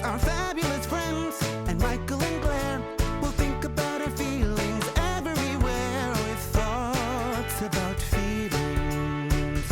our fabulous friends, and Michael and Blair will think about our feelings everywhere with thoughts about feelings.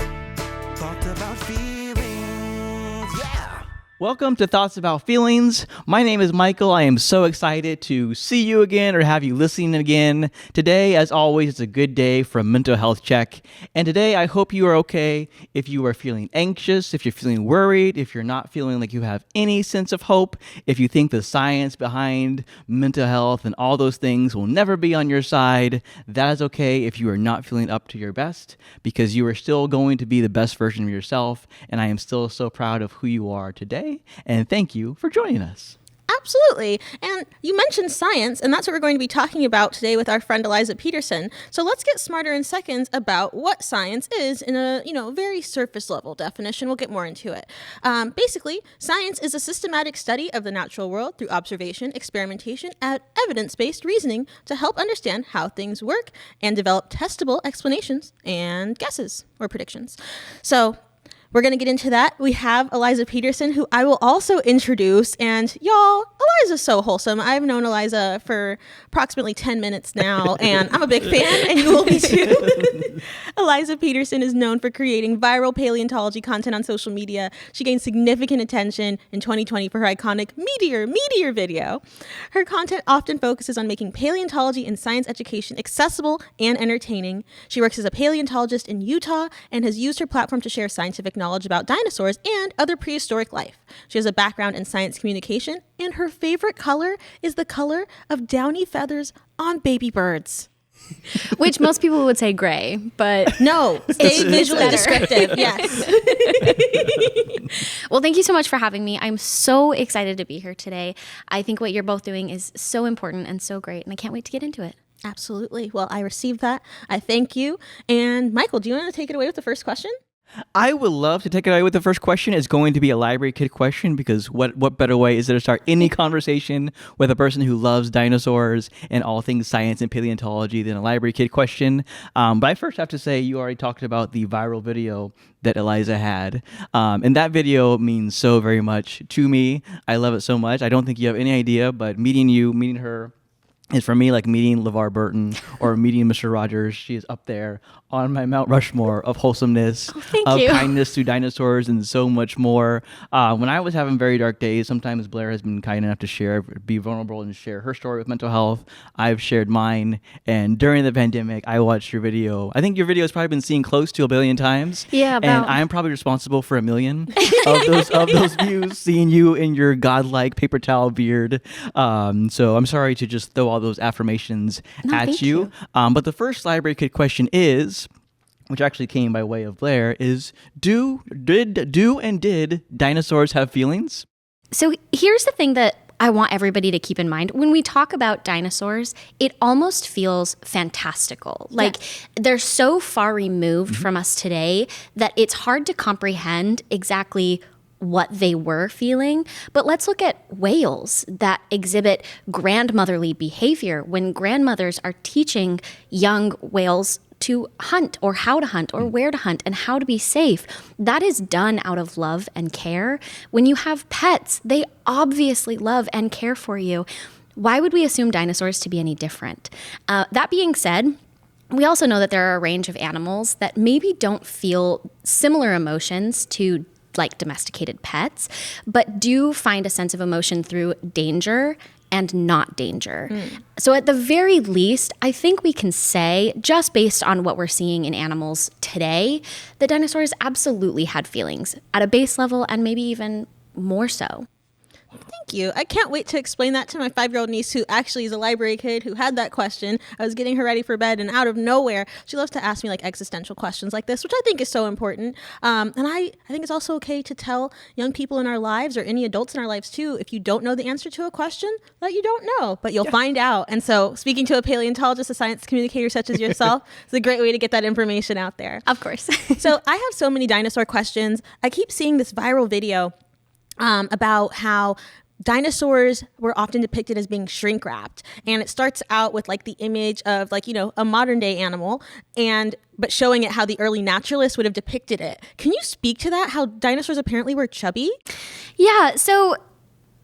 Thoughts about feelings, yeah! Welcome to Thoughts About Feelings. My name is Michael. I am so excited to see you again or have you listening again. Today, as always, it's a good day for a mental health check. And today, I hope you are okay. If you are feeling anxious, if you're feeling worried, if you're not feeling like you have any sense of hope, if you think the science behind mental health and all those things will never be on your side, that is okay if you are not feeling up to your best, because you are still going to be the best version of yourself. And I am still so proud of who you are today. And thank you for joining us. Absolutely. And you mentioned science, and that's what we're going to be talking about today with our friend Eliza Petersen. So let's get smarter in seconds about what science is in a, very surface level definition. We'll get more into it. Basically, science is a systematic study of the natural world through observation, experimentation, and evidence-based reasoning to help understand how things work and develop testable explanations and guesses or predictions. So we're going to get into that. We have Eliza Petersen, who I will also introduce. And y'all, Eliza's so wholesome. I've known Eliza for approximately 10 minutes now, and I'm a big fan, and you will be too. Eliza Petersen is known for creating viral paleontology content on social media. She gained significant attention in 2020 for her iconic Meteor video. Her content often focuses on making paleontology and science education accessible and entertaining. She works as a paleontologist in Utah and has used her platform to share scientific knowledge about dinosaurs and other prehistoric life. She has a background in science communication, and her favorite color is the color of downy feathers on baby birds. Which most people would say gray, but no, stay visually descriptive. Yes. Well, thank you so much for having me. I'm so excited to be here today. I think what you're both doing is so important and so great, and I can't wait to get into it. Absolutely. Well, I received that. I thank you. And Michael, do you want to take it away with the first question? I would love to take it away with the first question. It's going to be a library kid question, because what better way is there to start any conversation with a person who loves dinosaurs and all things science and paleontology than a library kid question. But I first have to say, you already talked about the viral video that Eliza had. And that video means so very much to me. I love it so much. I don't think you have any idea, but meeting her, is for me like meeting LeVar Burton or meeting Mr. Rogers. She is up there on my Mount Rushmore of wholesomeness, of kindness to dinosaurs, and so much more. When I was having very dark days, sometimes Blair has been kind enough to be vulnerable and share her story with mental health. I've shared mine. And during the pandemic, I watched your video. I think your video has probably been seen close to 1 billion times. Yeah, about. And I'm probably responsible for 1 million of those views, seeing you in your godlike paper towel beard. So I'm sorry to just throw all those affirmations at you. But the first library kid question is, which actually came by way of Blair, is did dinosaurs have feelings? So here's the thing that I want everybody to keep in mind. When we talk about dinosaurs, it almost feels fantastical. Like they're so far removed from us today that it's hard to comprehend exactly what they were feeling. But let's look at whales that exhibit grandmotherly behavior when grandmothers are teaching young whales to hunt, or how to hunt, or where to hunt, and how to be safe. That is done out of love and care. When you have pets, they obviously love and care for you. Why would we assume dinosaurs to be any different? That being said, we also know that there are a range of animals that maybe don't feel similar emotions to like domesticated pets, but do find a sense of emotion through danger and not danger. So at the very least, I think we can say, just based on what we're seeing in animals today, that dinosaurs absolutely had feelings at a base level, and maybe even more so. Thank you. I can't wait to explain that to my 5-year-old niece, who actually is a library kid who had that question. I was getting her ready for bed, and out of nowhere, she loves to ask me like existential questions like this, which I think is so important. And I think it's also okay to tell young people in our lives, or any adults in our lives too, if you don't know the answer to a question, that you don't know, but you'll find out. And so speaking to a paleontologist, a science communicator such as yourself, is a great way to get that information out there. Of course. So I have so many dinosaur questions. I keep seeing this viral video about how dinosaurs were often depicted as being shrink wrapped. And it starts out with like the image of like, a modern day animal, but showing it how the early naturalists would have depicted it. Can you speak to that? How dinosaurs apparently were chubby? Yeah. So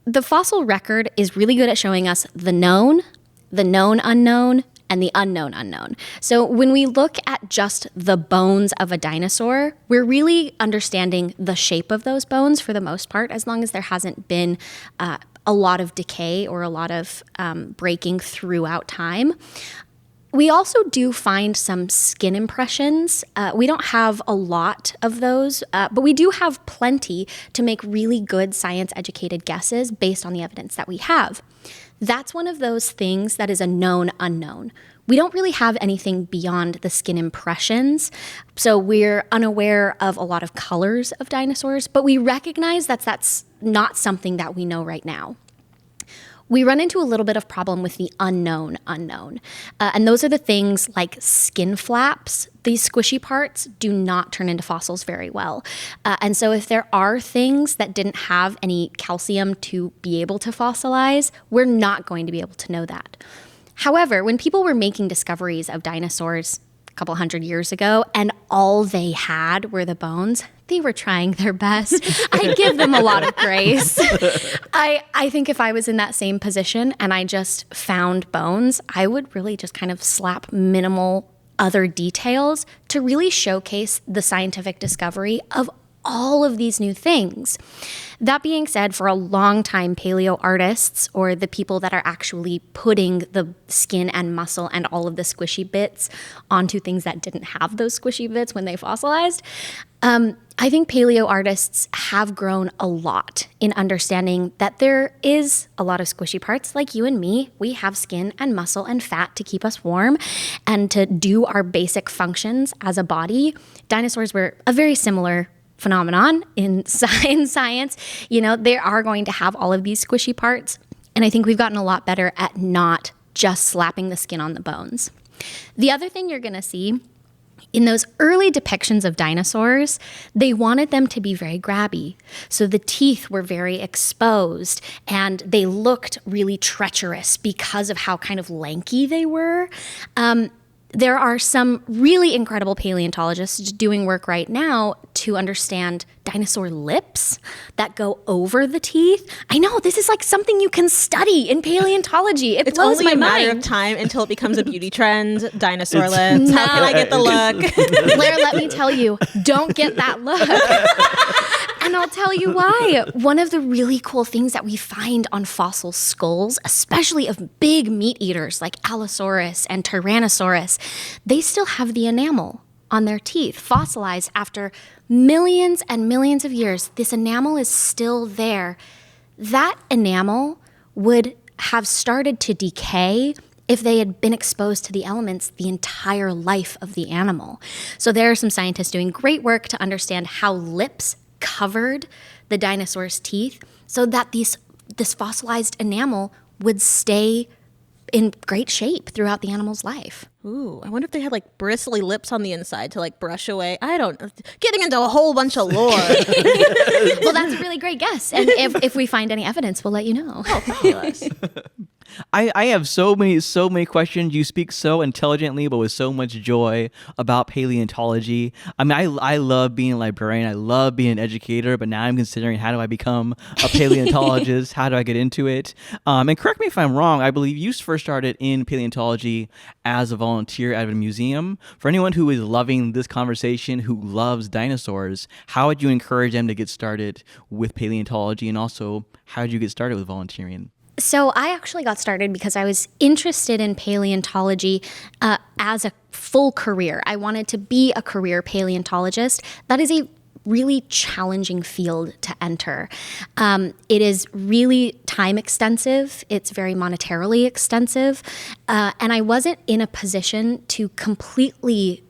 the fossil record is really good at showing us the known unknown, and the unknown unknown. So when we look at just the bones of a dinosaur, we're really understanding the shape of those bones for the most part, as long as there hasn't been a lot of decay or a lot of breaking throughout time. We also do find some skin impressions. We don't have a lot of those, but we do have plenty to make really good science-educated guesses based on the evidence that we have. That's one of those things that is a known unknown. We don't really have anything beyond the skin impressions, so we're unaware of a lot of colors of dinosaurs, but we recognize that that's not something that we know right now. We run into a little bit of problem with the unknown unknown. And those are the things like skin flaps. These squishy parts do not turn into fossils very well. And so if there are things that didn't have any calcium to be able to fossilize, we're not going to be able to know that. However, when people were making discoveries of dinosaurs a couple hundred years ago and all they had were the bones, they were trying their best. I give them a lot of grace. I think if I was in that same position and I just found bones, I would really just kind of slap minimal other details to really showcase the scientific discovery of all of these new things. That being said, for a long time, paleo artists, or the people that are actually putting the skin and muscle and all of the squishy bits onto things that didn't have those squishy bits when they fossilized, I think paleo artists have grown a lot in understanding that there is a lot of squishy parts like you and me. We have skin and muscle and fat to keep us warm and to do our basic functions as a body. Dinosaurs were a very similar phenomenon in science. You know, they are going to have all of these squishy parts. And I think we've gotten a lot better at not just slapping the skin on the bones. The other thing you're going to see in those early depictions of dinosaurs, they wanted them to be very grabby. So the teeth were very exposed and they looked really treacherous because of how kind of lanky they were. There are some really incredible paleontologists doing work right now to understand dinosaur lips that go over the teeth. I know, this is like something you can study in paleontology. It blows only my a matter mind. of time until it becomes a beauty trend. Dinosaur lips. How can I get the look? Blair, let me tell you, don't get that look. And I'll tell you why. One of the really cool things that we find on fossil skulls, especially of big meat eaters like Allosaurus and Tyrannosaurus, they still have the enamel on their teeth, fossilized after millions and millions of years. This enamel is still there. That enamel would have started to decay if they had been exposed to the elements the entire life of the animal. So there are some scientists doing great work to understand how lips covered the dinosaur's teeth so that this fossilized enamel would stay in great shape throughout the animal's life. Ooh, I wonder if they had like bristly lips on the inside to like brush away. I don't know. Getting into a whole bunch of lore. Well, that's a really great guess. And if we find any evidence, we'll let you know. Oh, fabulous. I have so many questions. You speak so intelligently, but with so much joy about paleontology. I mean, I love being a librarian. I love being an educator, but now I'm considering, how do I become a paleontologist? How do I get into it? And correct me if I'm wrong, I believe you first started in paleontology as a volunteer at a museum. For anyone who is loving this conversation, who loves dinosaurs, how would you encourage them to get started with paleontology? And also, how did you get started with volunteering? So I actually got started because I was interested in paleontology as a full career. I wanted to be a career paleontologist. That is a really challenging field to enter. It is really time extensive. It's very monetarily extensive. And I wasn't in a position to completely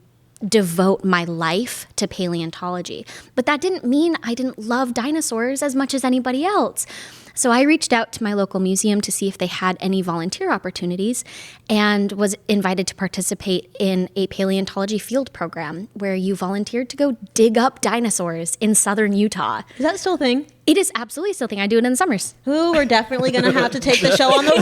devote my life to paleontology. But that didn't mean I didn't love dinosaurs as much as anybody else. So I reached out to my local museum to see if they had any volunteer opportunities and was invited to participate in a paleontology field program where you volunteered to go dig up dinosaurs in southern Utah. Is that still a thing? It is absolutely still a thing. I do it in the summers. Ooh, we're definitely going to have to take the show on the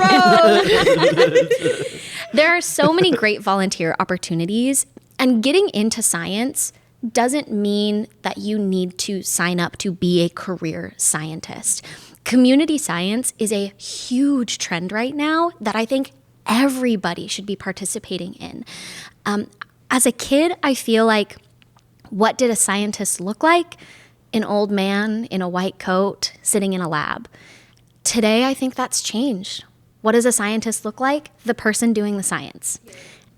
road. There are so many great volunteer opportunities, and getting into science doesn't mean that you need to sign up to be a career scientist. Community science is a huge trend right now that I think everybody should be participating in. As a kid, I feel like, what did a scientist look like? An old man in a white coat sitting in a lab. Today, I think that's changed. What does a scientist look like? The person doing the science.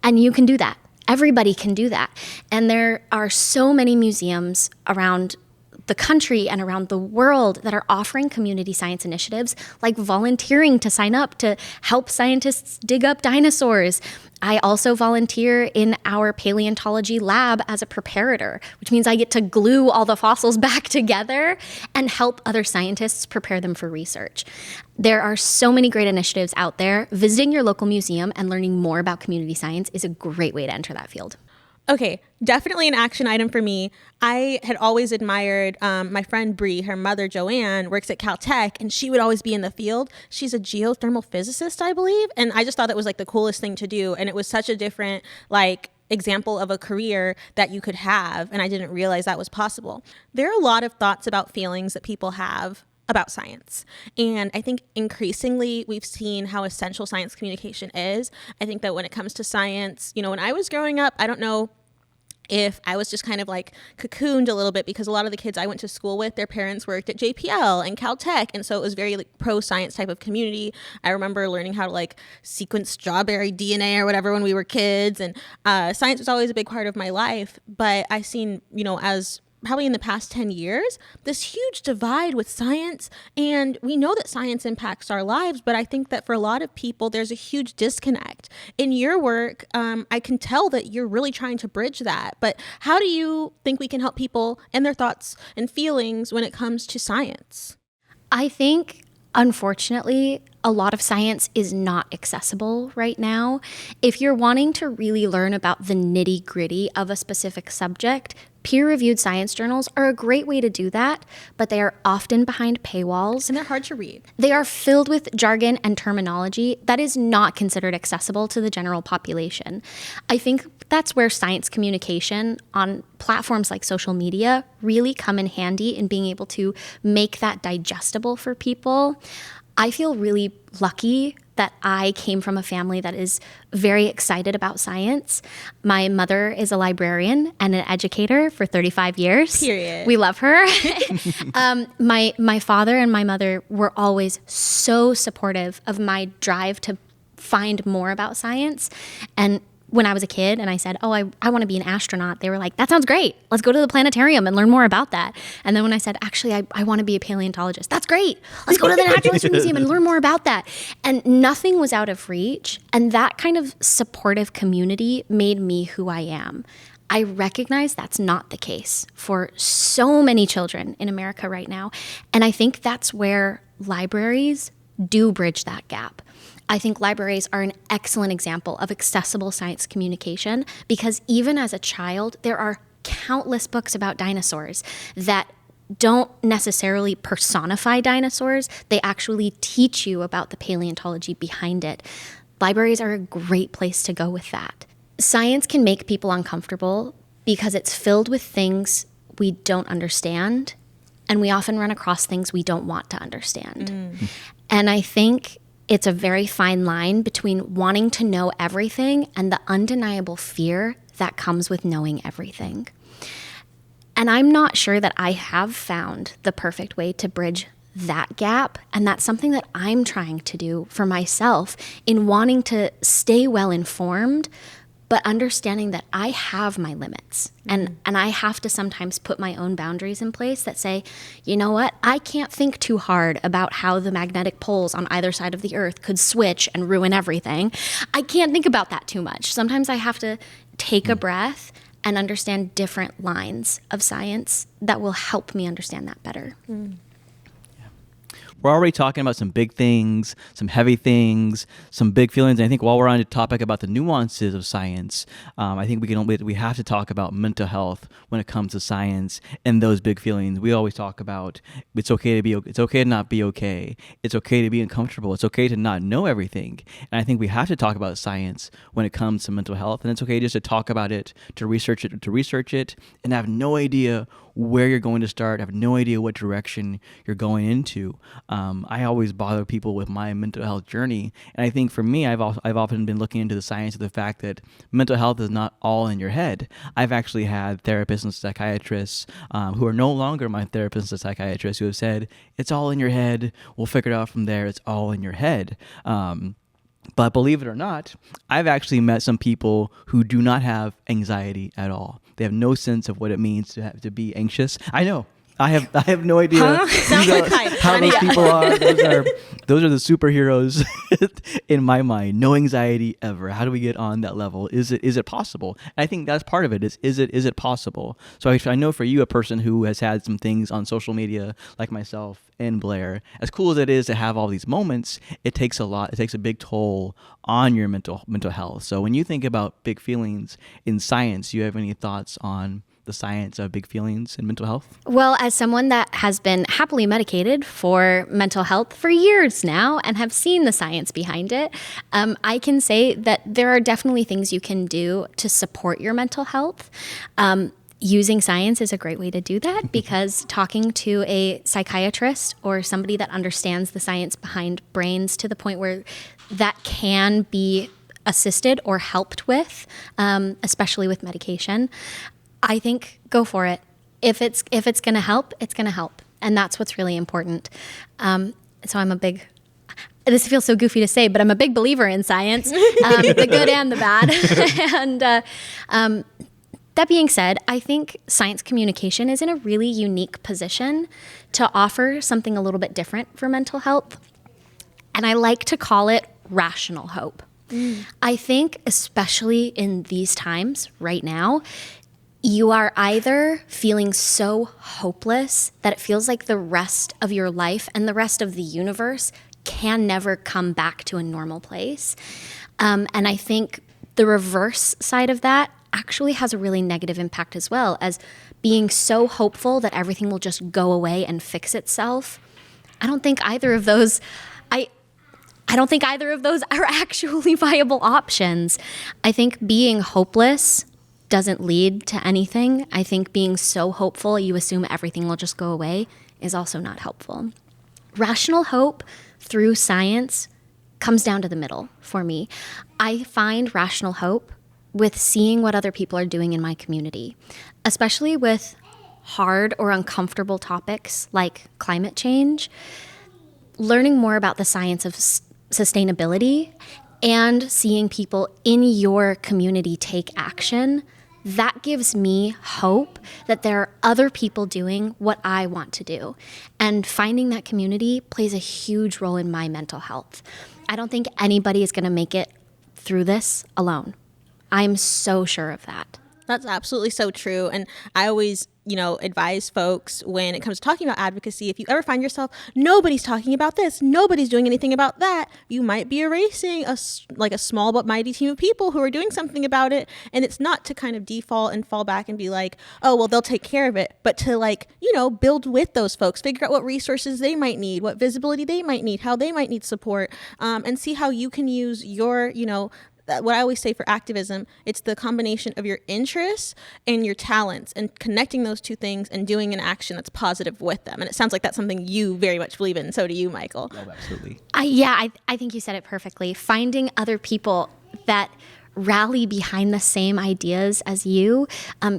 And you can do that. Everybody can do that. And there are so many museums around the country and around the world that are offering community science initiatives, like volunteering to sign up to help scientists dig up dinosaurs. I also volunteer in our paleontology lab as a preparator, which means I get to glue all the fossils back together and help other scientists prepare them for research. There are so many great initiatives out there. Visiting your local museum and learning more about community science is a great way to enter that field. Okay, definitely an action item for me. I had always admired my friend Bree. Her mother, Joanne, works at Caltech, and she would always be in the field. She's a geothermal physicist, I believe. And I just thought that was like the coolest thing to do. And it was such a different example of a career that you could have. And I didn't realize that was possible. There are a lot of thoughts about feelings that people have about science. And I think increasingly we've seen how essential science communication is. I think that when it comes to science, when I was growing up, I don't know if I was just kind of cocooned a little bit, because a lot of the kids I went to school with, their parents worked at JPL and Caltech. And so it was very pro-science type of community. I remember learning how to sequence strawberry DNA or whatever when we were kids. And science was always a big part of my life. But I've seen, as probably in the past 10 years, this huge divide with science. And we know that science impacts our lives, but I think that for a lot of people, there's a huge disconnect. In your work, I can tell that you're really trying to bridge that. But how do you think we can help people and their thoughts and feelings when it comes to science? I think, unfortunately, a lot of science is not accessible right now. If you're wanting to really learn about the nitty-gritty of a specific subject, peer-reviewed science journals are a great way to do that, but they are often behind paywalls. And they're hard to read. They are filled with jargon and terminology that is not considered accessible to the general population. I think that's where science communication on platforms like social media really come in handy in being able to make that digestible for people. I feel really lucky that I came from a family that is very excited about science. My mother is a librarian and an educator for 35 years. Period. We love her. My father and my mother were always so supportive of my drive to find more about science. And when I was a kid and I said, I want to be an astronaut, they were like, that sounds great. Let's go to the planetarium and learn more about that. And then when I said, actually, I want to be a paleontologist, that's great. Let's go to the Natural History Museum and learn more about that. And nothing was out of reach. And that kind of supportive community made me who I am. I recognize that's not the case for so many children in America right now. And I think that's where libraries do bridge that gap. I think libraries are an excellent example of accessible science communication, because even as a child, there are countless books about dinosaurs that don't necessarily personify dinosaurs. They actually teach you about the paleontology behind it. Libraries are a great place to go with that. Science can make people uncomfortable because it's filled with things we don't understand, and we often run across things we don't want to understand. And I think it's a very fine line between wanting to know everything and the undeniable fear that comes with knowing everything. And I'm not sure that I have found the perfect way to bridge that gap. And that's something that I'm trying to do for myself in wanting to stay well informed, but understanding that I have my limits. And I have to sometimes put my own boundaries in place that say, you know what, I can't think too hard about how the magnetic poles on either side of the earth could switch and ruin everything. I can't think about that too much. Sometimes I have to take a breath and understand different lines of science that will help me understand that better. We're already talking about some big things, some heavy things, some big feelings. And I think while we're on the topic about the nuances of science, I think we have to talk about mental health when it comes to science and those big feelings. We always talk about it's okay to not be okay. It's okay to be uncomfortable. It's okay to not know everything. And I think we have to talk about science when it comes to mental health. And it's okay just to talk about it, to research it, and have no idea where you're going to start, have no idea what direction you're going into. I always bother people with my mental health journey. And I think for me, I've often been looking into the science of the fact that mental health is not all in your head. I've actually had therapists and psychiatrists who are no longer my therapists and psychiatrists who have said, it's all in your head. We'll figure it out from there. It's all in your head. But believe it or not, I've actually met some people who do not have anxiety at all. They have no sense of what it means to have to be anxious. I know. I have no idea Sounds like how those people are. Those are the superheroes in my mind. No anxiety ever. How do we get on that level? Is it possible? And I think that's part of it. Is it possible? So I know for you, a person who has had some things on social media like myself and Blair, as cool as it is to have all these moments, it takes a lot. It takes a big toll on your mental health. So when you think about big feelings in science, do you have any thoughts on the science of big feelings and mental health? Well, as someone that has been happily medicated for mental health for years now and have seen the science behind it, I can say that there are definitely things you can do to support your mental health. Using science is a great way to do that because talking to a psychiatrist or somebody that understands the science behind brains to the point where that can be assisted or helped with, especially with medication, I think go for it. If it's going to help, it's going to help. And that's what's really important. So I'm a big, this feels so goofy to say, but I'm a big believer in science, the good and the bad. And that being said, I think science communication is in a really unique position to offer something a little bit different for mental health. And I like to call it rational hope. I think especially in these times right now, you are either feeling so hopeless that it feels like the rest of your life and the rest of the universe can never come back to a normal place. And I think the reverse side of that actually has a really negative impact as well, as being so hopeful that everything will just go away and fix itself. I don't think either of those are actually viable options. I think being hopeless doesn't lead to anything. I think being so hopeful you assume everything will just go away is also not helpful. Rational hope through science comes down to the middle for me. I find rational hope with seeing what other people are doing in my community, especially with hard or uncomfortable topics like climate change, learning more about the science of sustainability and seeing people in your community take action. That gives me hope that there are other people doing what I want to do. And finding that community plays a huge role in my mental health. I don't think anybody is going to make it through this alone. I'm so sure of that. That's absolutely so true. And I always, advise folks when it comes to talking about advocacy, if you ever find yourself, nobody's talking about this, nobody's doing anything about that, you might be erasing a small but mighty team of people who are doing something about it. And it's not to kind of default and fall back and be like, oh, well, they'll take care of it, but to build with those folks, figure out what resources they might need, what visibility they might need, how they might need support, and see how you can use your, what I always say for activism, it's the combination of your interests and your talents and connecting those two things and doing an action that's positive with them. And it sounds like that's something you very much believe in. So do you, Michael. Oh, absolutely. I think you said it perfectly. Finding other people that rally behind the same ideas as you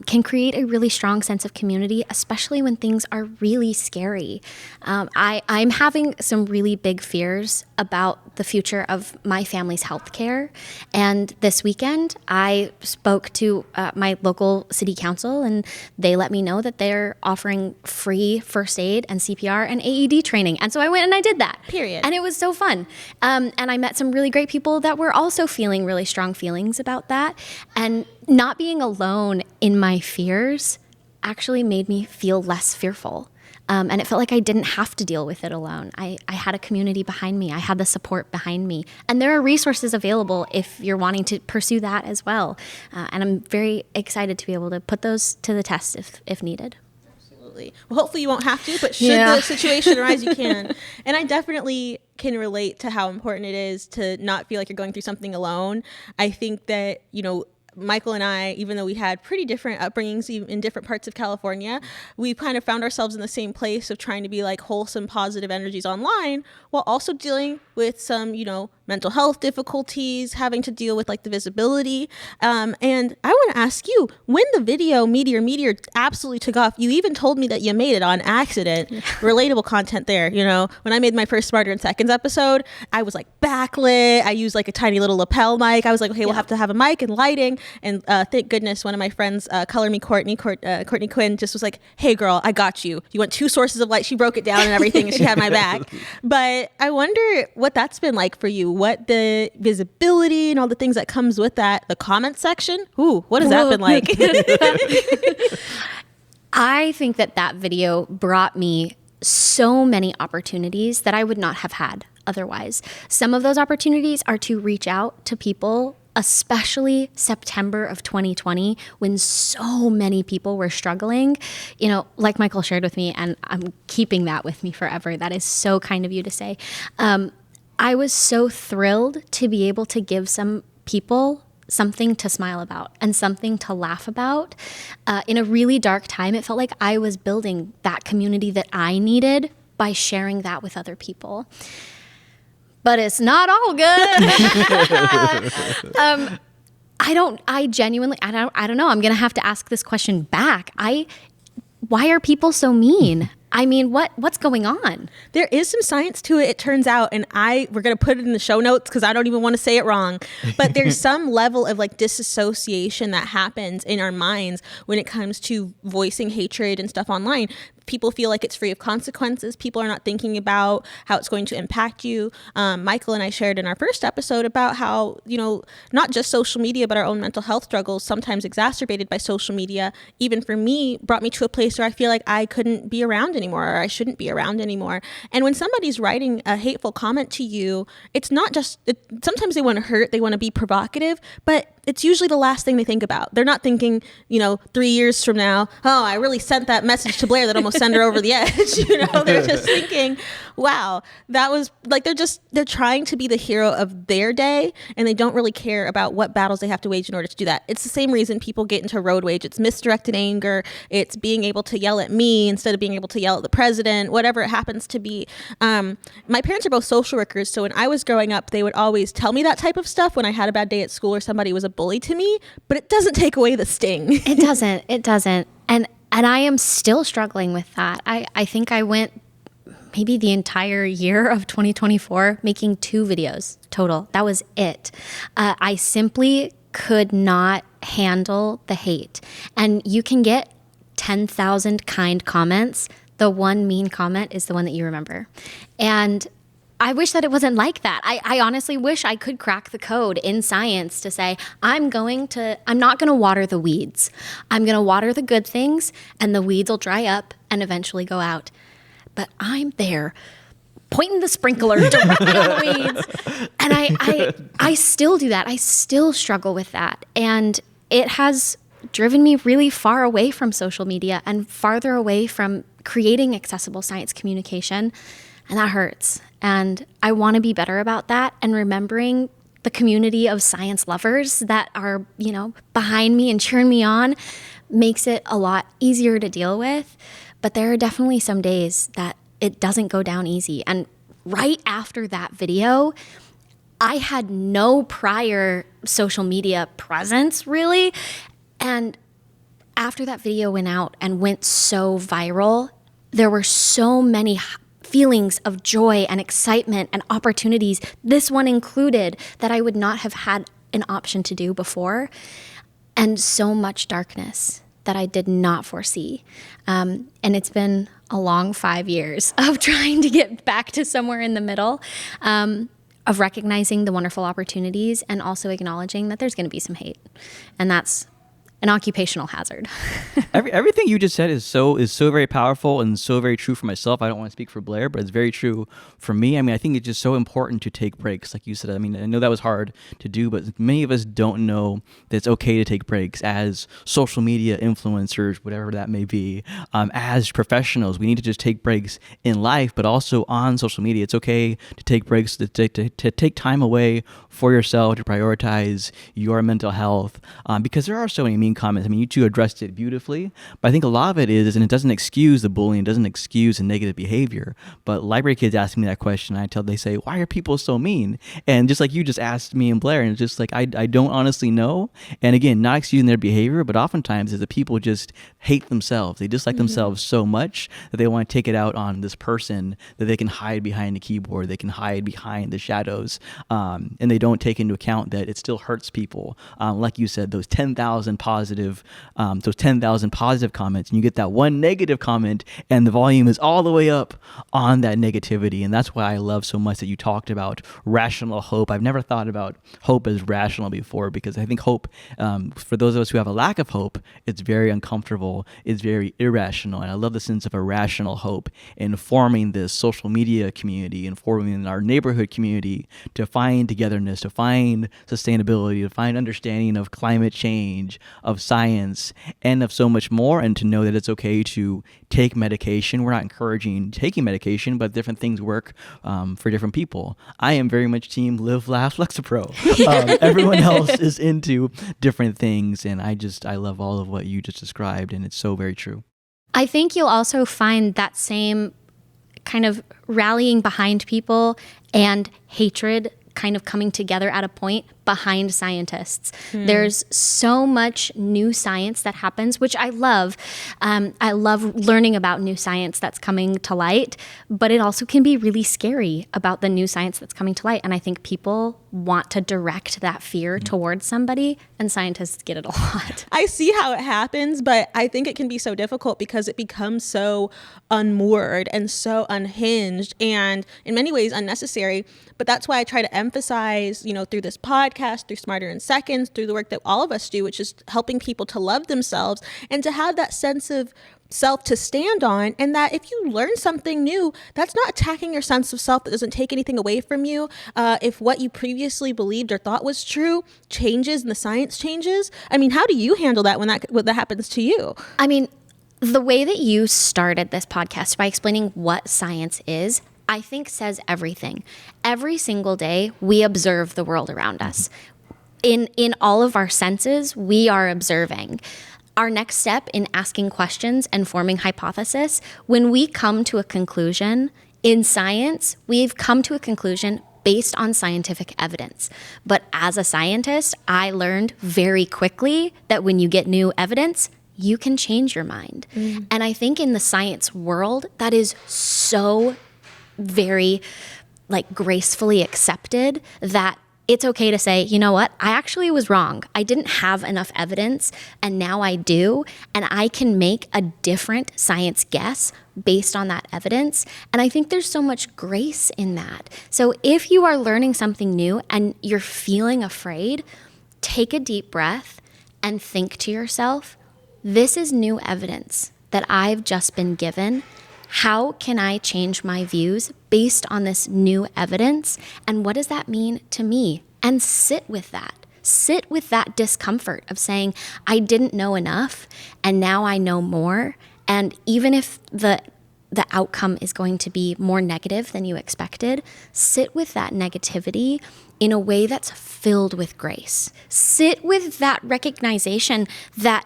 can create a really strong sense of community, especially when things are really scary. I'm having some really big fears about the future of my family's healthcare. And this weekend, I spoke to my local city council, and they let me know that they're offering free first aid and CPR and AED training. And so I went and I did that. Period. And it was so fun. And I met some really great people that were also feeling really strong feelings about that. And not being alone in my fears actually made me feel less fearful. And it felt like I didn't have to deal with it alone. I had a community behind me. I had the support behind me. And there are resources available if you're wanting to pursue that as well. And I'm very excited to be able to put those to the test if needed. Absolutely. Well, hopefully you won't have to, but should the situation arise, you can. And I definitely can relate to how important it is to not feel like you're going through something alone. I think that, Michael and I, even though we had pretty different upbringings in different parts of California, we kind of found ourselves in the same place of trying to be like wholesome, positive energies online while also dealing with some, mental health difficulties, having to deal with like the visibility. And I want to ask you, when the video Meteor absolutely took off, you even told me that you made it on accident. Relatable content there. When I made my first Smarter in Seconds episode, I was like backlit. I used like a tiny little lapel mic. I was like, okay, we'll have to have a mic and lighting. And thank goodness one of my friends, Courtney Quinn, just was like, hey girl, I got you. You want 2 sources of light. She broke it down and everything, and she had my back. But I wonder what that's been like for you. What the visibility and all the things that comes with that. The comment section. Ooh, what has that been like? I think that video brought me so many opportunities that I would not have had otherwise. Some of those opportunities are to reach out to people, especially September of 2020, when so many people were struggling, like Michael shared with me, and I'm keeping that with me forever. That is so kind of you to say. I was so thrilled to be able to give some people something to smile about and something to laugh about. In a really dark time, it felt like I was building that community that I needed by sharing that with other people. But it's not all good. I don't know. I'm going to have to ask this question back. Why are people so mean? I mean, what's going on? There is some science to it, it turns out, and we're going to put it in the show notes because I don't even want to say it wrong. But there's some level of like disassociation that happens in our minds when it comes to voicing hatred and stuff online. People feel like it's free of consequences. People are not thinking about how it's going to impact you. Michael and I shared in our first episode about how, not just social media, but our own mental health struggles, sometimes exacerbated by social media, even for me, brought me to a place where I feel like I couldn't be around anymore, or I shouldn't be around anymore. And when somebody's writing a hateful comment to you, it's not just, sometimes they want to hurt, they want to be provocative, but it's usually the last thing they think about. They're not thinking, 3 years from now, oh, I really sent that message to Blair that almost sent her over the edge. They're just thinking, wow, that was like, they're trying to be the hero of their day, and they don't really care about what battles they have to wage in order to do that. It's the same reason people get into road rage. It's misdirected anger. It's being able to yell at me instead of being able to yell at the president, whatever it happens to be. My parents are both social workers, so when I was growing up, they would always tell me that type of stuff when I had a bad day at school or somebody was a bully to me, but it doesn't take away the sting. It doesn't. And I am still struggling with that. I think I went maybe the entire year of 2024 making 2 videos total. That was it. I simply could not handle the hate. And you can get 10,000 kind comments. The one mean comment is the one that you remember. And I wish that it wasn't like that. I honestly wish I could crack the code in science to say, I'm not going to water the weeds. I'm going to water the good things, and the weeds will dry up and eventually go out. But I'm there pointing the sprinkler directly on the weeds. And I still do that. I still struggle with that. And it has driven me really far away from social media and farther away from creating accessible science communication. And that hurts. And I want to be better about that, and remembering the community of science lovers that are, behind me and cheering me on makes it a lot easier to deal with. But there are definitely some days that it doesn't go down easy. And right after that video, I had no prior social media presence, really. And after that video went out and went so viral, there were so many feelings of joy and excitement and opportunities, this one included, that I would not have had an option to do before, and so much darkness that I did not foresee. And it's been a long 5 years of trying to get back to somewhere in the middle, of recognizing the wonderful opportunities and also acknowledging that there's going to be some hate. And that's an occupational hazard. Everything you just said is so very powerful and so very true for myself. I don't want to speak for Blair, but it's very true for me. I mean, I think it's just so important to take breaks, like you said. I mean, I know that was hard to do, but many of us don't know that it's okay to take breaks as social media influencers, whatever that may be. As professionals, we need to just take breaks in life, but also on social media. It's okay to take breaks, to take time away for yourself, to prioritize your mental health, because there are so many mean comments. I mean, you two addressed it beautifully, but I think a lot of it is, and it doesn't excuse the bullying, it doesn't excuse the negative behavior. But library kids ask me that question, they say, why are people so mean? And just like you just asked me and Blair, and it's just like, I don't honestly know. And again, not excusing their behavior, but oftentimes is that people just hate themselves. They dislike themselves so much that they want to take it out on this person that they can hide behind the keyboard, they can hide behind the shadows, and they don't take into account that it still hurts people. Like you said, those 10,000 positive comments, and you get that one negative comment, and the volume is all the way up on that negativity. And that's why I love so much that you talked about rational hope. I've never thought about hope as rational before, because I think hope, for those of us who have a lack of hope, it's very uncomfortable, it's very irrational. And I love the sense of a rational hope in forming this social media community and forming our neighborhood community to find togetherness, to find sustainability, to find understanding of climate change, of science, and of so much more, and to know that it's okay to take medication. We're not encouraging taking medication, but different things work for different people. I am very much team Live, Laugh, Lexapro. Everyone else is into different things, and I love all of what you just described, and it's so very true. I think you'll also find that same kind of rallying behind people and hatred kind of coming together at a point behind scientists. There's so much new science that happens, which I love. I love learning about new science that's coming to light, but it also can be really scary about the new science that's coming to light. And I think people want to direct that fear towards somebody, and scientists get it a lot. I see how it happens, but I think it can be so difficult because it becomes so unmoored and so unhinged and in many ways unnecessary. But that's why I try to emphasize, through this podcast, through Smarter in Seconds, through the work that all of us do, which is helping people to love themselves and to have that sense of self to stand on, and that if you learn something new, that's not attacking your sense of self. That doesn't take anything away from you. If what you previously believed or thought was true changes and the science changes, I mean, how do you handle that when that happens to you? I mean, the way that you started this podcast by explaining what science is, I think says everything. Every single day, we observe the world around us. In all of our senses, we are observing. Our next step in asking questions and forming hypothesis, when we come to a conclusion in science, we've come to a conclusion based on scientific evidence. But as a scientist, I learned very quickly that when you get new evidence, you can change your mind. And I think in the science world, that is so very gracefully accepted that it's okay to say, you know what, I actually was wrong. I didn't have enough evidence, and now I do, and I can make a different science guess based on that evidence. And I think there's so much grace in that. So if you are learning something new and you're feeling afraid, take a deep breath and think to yourself, this is new evidence that I've just been given. How can I change my views based on this new evidence? And what does that mean to me? And sit with that. Sit with that discomfort of saying, I didn't know enough, and now I know more. And even if the outcome is going to be more negative than you expected, sit with that negativity in a way that's filled with grace. Sit with that recognition that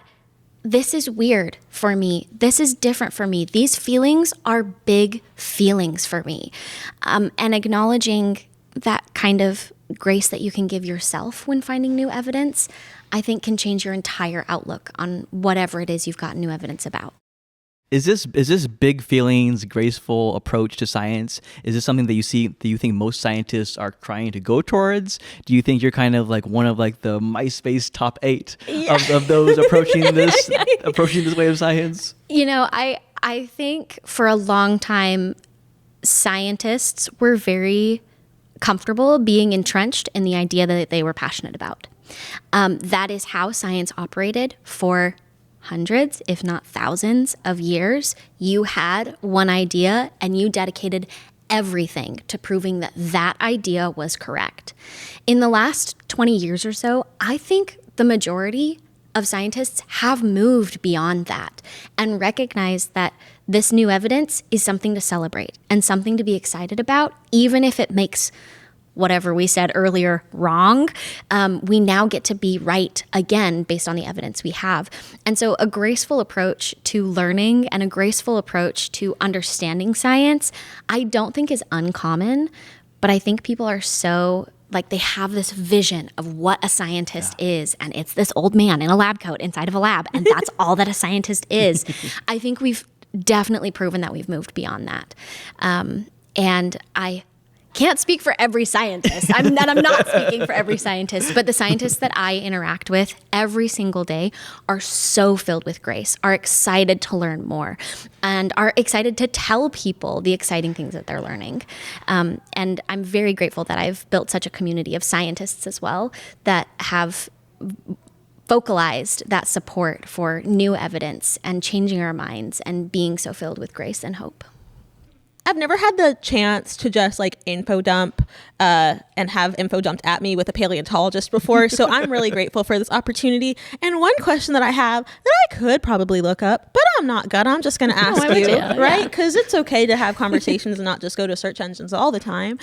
this is weird for me. This is different for me. These feelings are big feelings for me. And acknowledging that kind of grace that you can give yourself when finding new evidence, I think can change your entire outlook on whatever it is you've got new evidence about. Is this big feelings, graceful approach to science? Is this something that you think most scientists are trying to go towards? Do you think you're kind of like one of the MySpace top 8 of those approaching this way of science? I think for a long time, scientists were very comfortable being entrenched in the idea that they were passionate about. That is how science operated for hundreds, if not thousands of years. You had one idea and you dedicated everything to proving that that idea was correct. In the last 20 years or so, I think the majority of scientists have moved beyond that and recognized that this new evidence is something to celebrate and something to be excited about, even if it makes whatever we said earlier wrong. We now get to be right again based on the evidence we have. And so a graceful approach to learning and a graceful approach to understanding science, I don't think is uncommon, but I think people are so like they have this vision of what a scientist is, and it's this old man in a lab coat inside of a lab, and that's all that a scientist is. I think we've definitely proven that we've moved beyond that. And I can't speak for every scientist. I'm not speaking for every scientist, but the scientists that I interact with every single day are so filled with grace, are excited to learn more, and are excited to tell people the exciting things that they're learning. And I'm very grateful that I've built such a community of scientists as well that have vocalized that support for new evidence and changing our minds and being so filled with grace and hope. I've never had the chance to just like info dump and have info dumped at me with a paleontologist before. So I'm really grateful for this opportunity. And one question that I have that I could probably look up, but I'm not gonna. I'm just going to ask you, right? Because it's okay to have conversations and not just go to search engines all the time.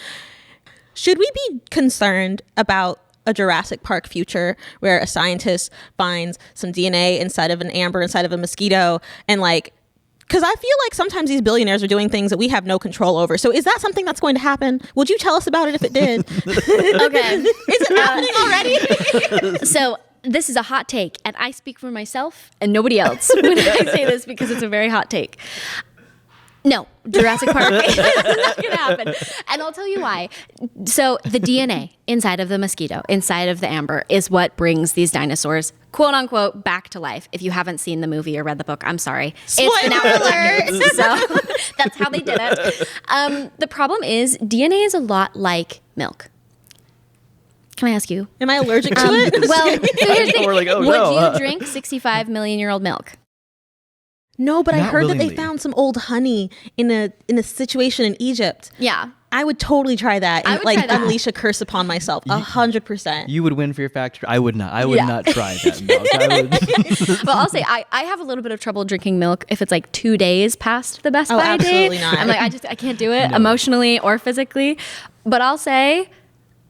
Should we be concerned about a Jurassic Park future where a scientist finds some DNA inside of an amber, inside of a mosquito, and like, because I feel like sometimes these billionaires are doing things that we have no control over. So is that something that's going to happen? Would you tell us about it if it did? Okay. Is it happening already? So this is a hot take, and I speak for myself and nobody else when I say this because it's a very hot take. No, Jurassic Park is not going to happen. And I'll tell you why. So the DNA inside of the mosquito, inside of the amber, is what brings these dinosaurs, quote unquote, back to life. If you haven't seen the movie or read the book, I'm sorry. Spoiler It's been out for decades, so that's how they did it. The problem is DNA is a lot like milk. Can I ask you? Am I allergic to it? Well, so here's the thing. We're like, oh, Would no. you drink 65 million year old milk? No, but I Not heard that willingly. they found some old honey in a situation in Egypt. Yeah. I would totally try that I and would like try that. unleash a curse upon myself. 100%. You would win for your factor. I would not. I would Yeah. not try that milk. I would. But I'll say I have a little bit of trouble drinking milk if it's like 2 days past the best by date. absolutely not. I'm like, I can't do it emotionally or physically. But I'll say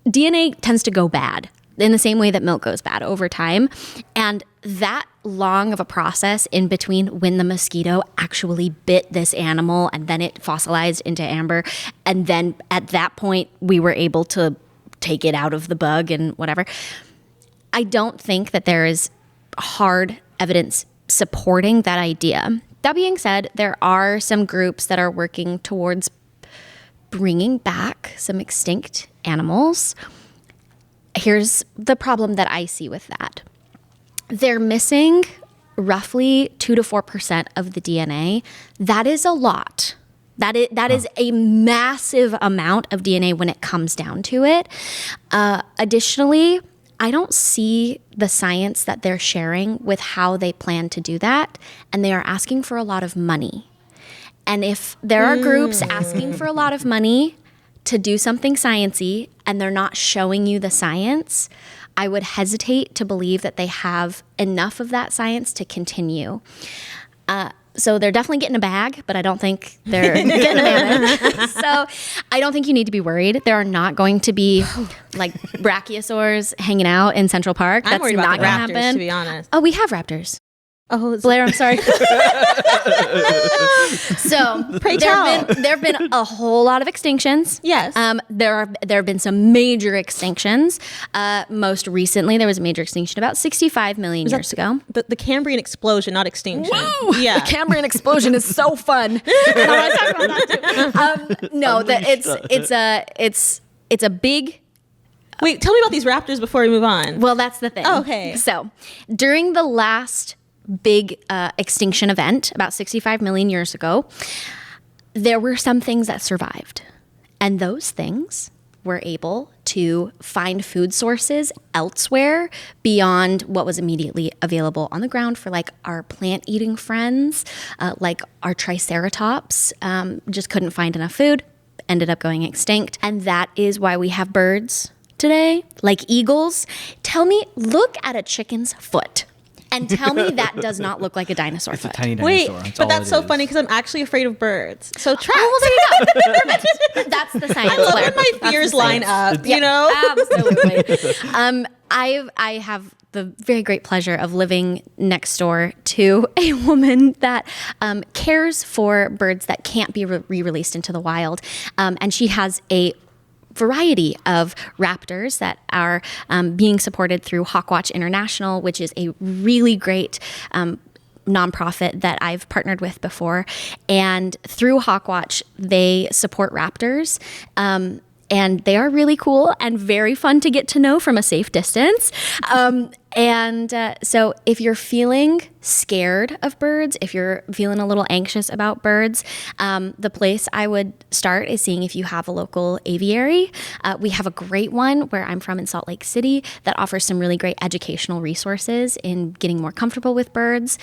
DNA tends to go bad in the same way that milk goes bad over time. And that long of a process in between when the mosquito actually bit this animal and then it fossilized into amber. And then at that point, we were able to take it out of the bug and whatever. I don't think that there is hard evidence supporting that idea. That being said, there are some groups that are working towards bringing back some extinct animals. Here's the problem that I see with that. They're missing roughly 2 to 4% of the DNA. That is a lot. That is a massive amount of DNA when it comes down to it. Additionally, I don't see the science that they're sharing with how they plan to do that, and they are asking for a lot of money. And if there are groups asking for a lot of money to do something sciencey and they're not showing you the science, I would hesitate to believe that they have enough of that science to continue. So they're definitely getting a bag, but I don't think they're getting a mammoth. So I don't think you need to be worried. There are not going to be like brachiosaurs hanging out in Central Park. I'm That's worried not about the going to raptors, happen. to be honest. Oh, we have raptors. Oh, Blair, I'm sorry. So Pray there tell. have been a whole lot of extinctions. Yes. There have been some major extinctions. Most recently, there was a major extinction about 65 million years ago. The Cambrian explosion, not extinction. Woo! Yeah. The Cambrian explosion is so fun. I want to talk about that too. No, it's a big. Wait, tell me about these raptors before we move on. Well, that's the thing. Oh, okay. So during the last big extinction event about 65 million years ago, there were some things that survived. And those things were able to find food sources elsewhere beyond what was immediately available on the ground for like our plant-eating friends, like our triceratops, just couldn't find enough food, ended up going extinct. And that is why we have birds today, like eagles. Look at a chicken's foot. And tell me that does not look like a dinosaur It's a foot. tiny Wait, dinosaur. but that's so funny because I'm actually afraid of birds. So tracks. Oh, well, there you go. Perfect. That's the science. I love Claire. when my That's fears the line science. up, you know? Absolutely. I have the very great pleasure of living next door to a woman that cares for birds that can't be re-released into the wild. And she has a variety of raptors that are being supported through Hawkwatch International, which is a really great nonprofit that I've partnered with before. And through Hawkwatch, they support raptors. And they are really cool and very fun to get to know from a safe distance. So if you're feeling scared of birds, if you're feeling a little anxious about birds, the place I would start is seeing if you have a local aviary. We have a great one where I'm from in Salt Lake City that offers some really great educational resources in getting more comfortable with birds.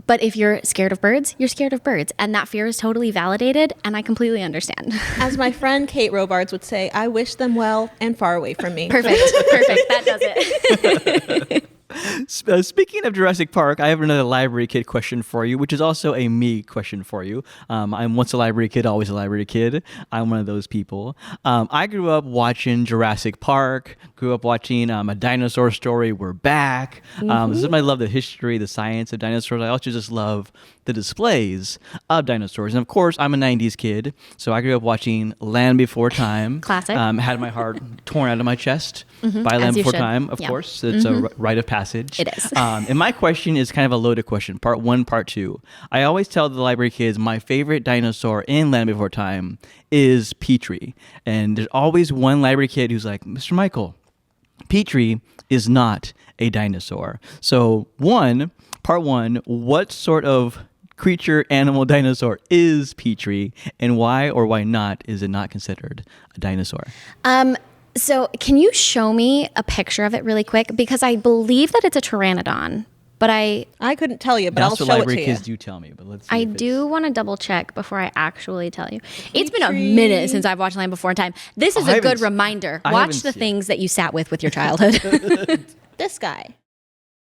But if you're scared of birds, you're scared of birds. And that fear is totally validated, and I completely understand. As my friend Kate Robards would say, I wish them well and far away from me. Perfect. That does it. Speaking of Jurassic Park, I have another library kid question for you, which is also a me question for you. I'm once a library kid, always a library kid. I'm one of those people. I grew up watching Jurassic Park, grew up watching A Dinosaur Story, We're Back. This is my love, the history, the science of dinosaurs. I also just love the displays of dinosaurs. And of course, I'm a 90s kid, so I grew up watching Land Before Time. Classic. Had my heart torn out of my chest by As Land you Before should. Time, of Yeah. course. It's a rite of passage. It is. And my question is kind of a loaded question, part one, part two. I always tell the library kids my favorite dinosaur in Land Before Time is Petrie. And there's always one library kid who's like, Mr. Michael, Petrie is not a dinosaur. So part one, what sort of creature, animal, dinosaur is Petrie, and why or why not is it not considered a dinosaur? So can you show me a picture of it really quick? Because I believe that it's a pteranodon, but I couldn't tell you, but That's I'll what show it library to you. kids do tell me, but let's see if it's- do want to double check before I actually tell you. It's been a minute since I've watched Land Before Time. This is I a haven't good se- reminder. I Watch haven't the seen- things that you sat with your childhood. This guy.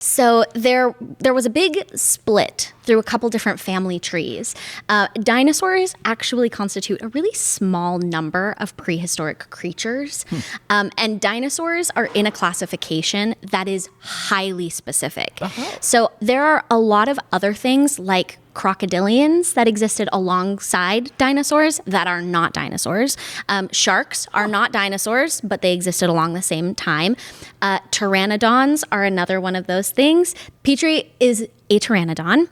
So there was a big split through a couple different family trees. Dinosaurs actually constitute a really small number of prehistoric creatures. And dinosaurs are in a classification that is highly specific. So there are a lot of other things like crocodilians that existed alongside dinosaurs that are not dinosaurs. Sharks are not dinosaurs, but they existed along the same time. Pteranodons are another one of those things. Petrie is a pteranodon.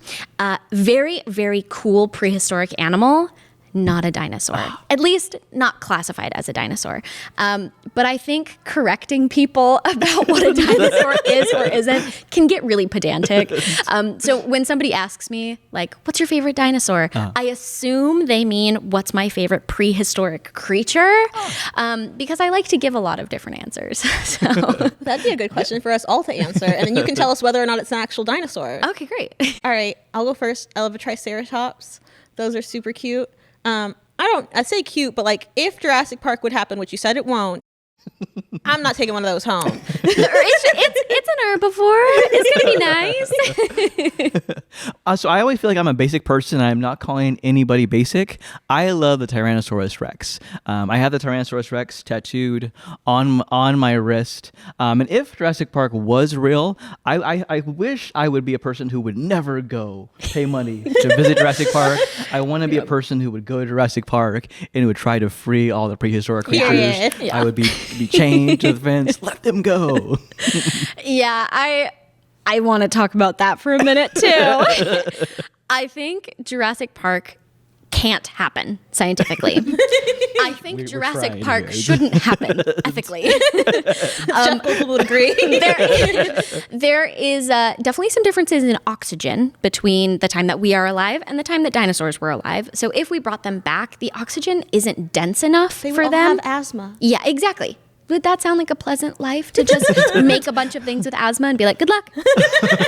Very, very cool prehistoric animal. Not a dinosaur. At least not classified as a dinosaur. But I think correcting people about what a dinosaur is or isn't can get really pedantic. So when somebody asks me, like, what's your favorite dinosaur? I assume they mean, what's my favorite prehistoric creature? Because I like to give a lot of different answers. So. That'd be a good question for us all to answer. And then you can tell us whether or not it's an actual dinosaur. Okay, great. All right, I'll go first. I love a triceratops. Those are super cute. I say cute, but like if Jurassic Park would happen, which you said it won't, I'm not taking one of those home. It's an herbivore. It's gonna be nice. So I always feel like I'm a basic person. I'm not calling anybody basic. I love the Tyrannosaurus Rex. I have the Tyrannosaurus Rex tattooed on my wrist. And if Jurassic Park was real, I wish I would be a person who would never go pay money to visit Jurassic Park. I want to be a person who would go to Jurassic Park and would try to free all the prehistoric creatures. Yeah. I would be chained to the fence. Let them go. Yeah, I want to talk about that for a minute too. I think Jurassic Park can't happen scientifically. I think We're Jurassic trying Park here. shouldn't happen ethically. Jeff Goldblum would agree. There is definitely some differences in oxygen between the time that we are alive and the time that dinosaurs were alive. So if we brought them back, the oxygen isn't dense enough They for would all them. have asthma. Yeah, exactly. Would that sound like a pleasant life to just make a bunch of things with asthma and be like, good luck?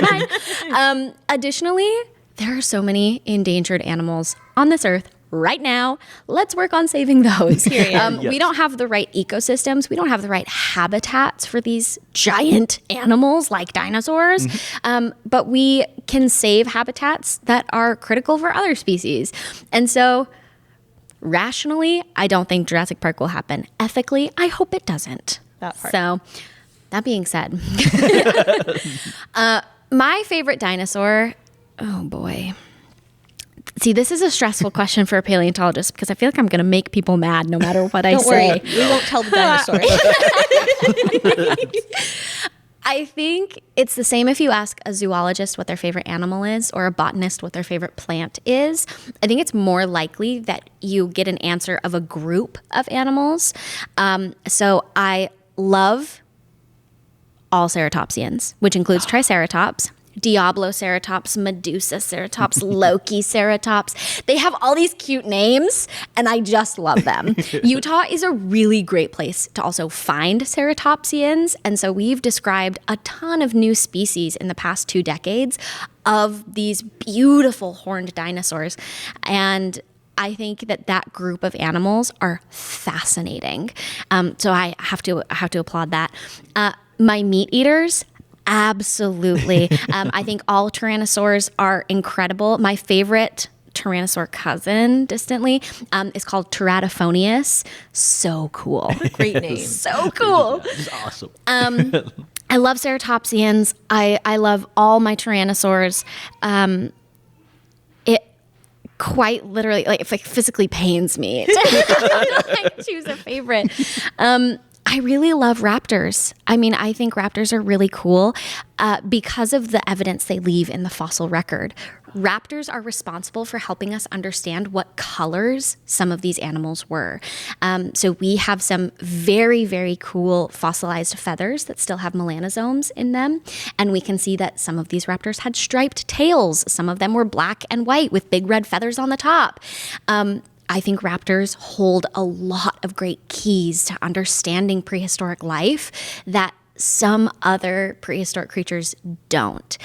Bye. Additionally, there are so many endangered animals on this earth right now. Let's work on saving those. We don't have the right ecosystems. We don't have the right habitats for these giant animals like dinosaurs. But we can save habitats that are critical for other species. And so rationally, I don't think Jurassic Park will happen. Ethically, I hope it doesn't. That part. So that being said, my favorite dinosaur, oh boy. See, this is a stressful question for a paleontologist because I feel like I'm going to make people mad no matter what I Don't say. worry, we won't tell the dinosaurs. I think it's the same if you ask a zoologist what their favorite animal is or a botanist what their favorite plant is. I think it's more likely that you get an answer of a group of animals. So I love all ceratopsians, which includes Triceratops, Diabloceratops, Medusaceratops, Lokiceratops. They have all these cute names, and I just love them. Utah is a really great place to also find ceratopsians, and so we've described a ton of new species in the past 2 decades of these beautiful horned dinosaurs, and I think that group of animals are fascinating. So I have to applaud that. My meat eaters, absolutely. I think all tyrannosaurs are incredible. My favorite tyrannosaur cousin, distantly, is called Teratophonius. So cool. Great name. So cool. This is awesome. I love ceratopsians. I love all my tyrannosaurs. It quite literally, like, it physically pains me to choose a favorite. I really love raptors. I mean, I think raptors are really cool because of the evidence they leave in the fossil record. Raptors are responsible for helping us understand what colors some of these animals were. So we have some very, very cool fossilized feathers that still have melanosomes in them. And we can see that some of these raptors had striped tails. Some of them were black and white with big red feathers on the top. I think raptors hold a lot of great keys to understanding prehistoric life that some other prehistoric creatures don't.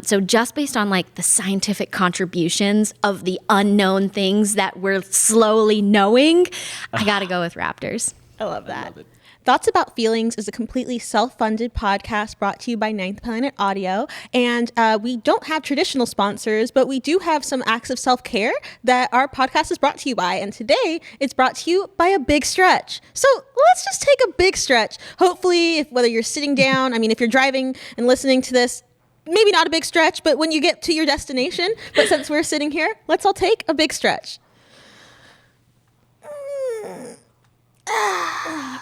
So just based on like the scientific contributions of the unknown things that we're slowly knowing, I got to go with raptors. I love that. Thoughts About Feelings is a completely self-funded podcast brought to you by Ninth Planet Audio. And we don't have traditional sponsors, but we do have some acts of self-care that our podcast is brought to you by. And today it's brought to you by a big stretch. So let's just take a big stretch. Hopefully, whether you're sitting down, I mean, if you're driving and listening to this, maybe not a big stretch, but when you get to your destination, but since we're sitting here, let's all take a big stretch.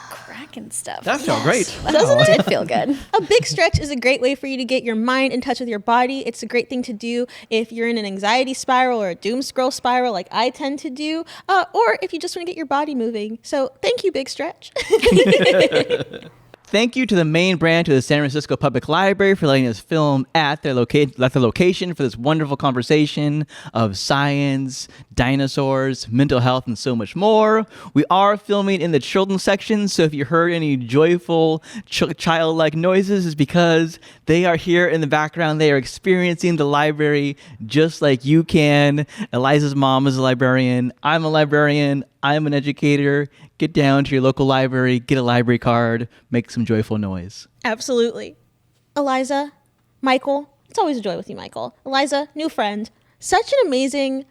Cracking stuff. That felt great. Doesn't It did feel good. A big stretch is a great way for you to get your mind in touch with your body. It's a great thing to do if you're in an anxiety spiral or a doom scroll spiral like I tend to do, or if you just want to get your body moving. So thank you, Big Stretch. Thank you to the main brand, to the San Francisco Public Library, for letting us film at their location for this wonderful conversation of science, dinosaurs, mental health, and so much more. We are filming in the children's section, so if you heard any joyful, childlike noises, it's because they are here in the background. They are experiencing the library just like you can. Eliza's mom is a librarian. I'm a librarian. I'm an educator. Get down to your local library, get a library card, make some joyful noise. Absolutely. Eliza, Michael, it's always a joy with you, Michael. Eliza, new friend. Such an amazing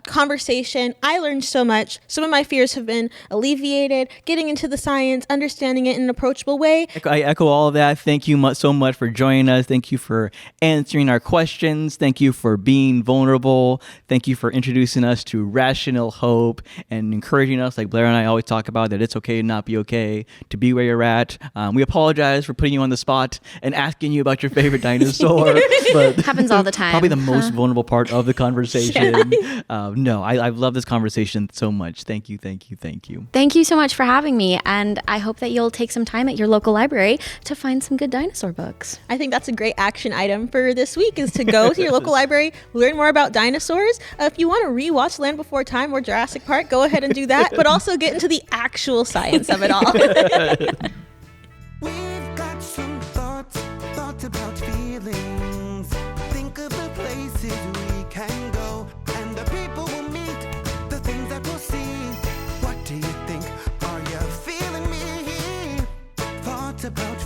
conversation. I learned so much. Some of my fears have been alleviated, getting into the science, understanding it in an approachable way. I echo all of that. Thank you so much for joining us. Thank you for answering our questions. Thank you for being vulnerable. Thank you for introducing us to rational hope and encouraging us, like Blair and I always talk about, that it's okay to not be okay, to be where you're at. We apologize for putting you on the spot and asking you about your favorite dinosaur. But Happens all the time. Probably the most vulnerable part of the conversation. No, I've loved this conversation so much. Thank you, thank you, thank you. Thank you so much for having me. And I hope that you'll take some time at your local library to find some good dinosaur books. I think that's a great action item for this week is to go to your local library, learn more about dinosaurs. If you want to rewatch Land Before Time or Jurassic Park, go ahead and do that, but also get into the actual science of it all. We've got some thoughts about feelings. Think of the places we can go and the people we'll meet, the things that we'll see. What do you think? Are you feeling me? Thoughts about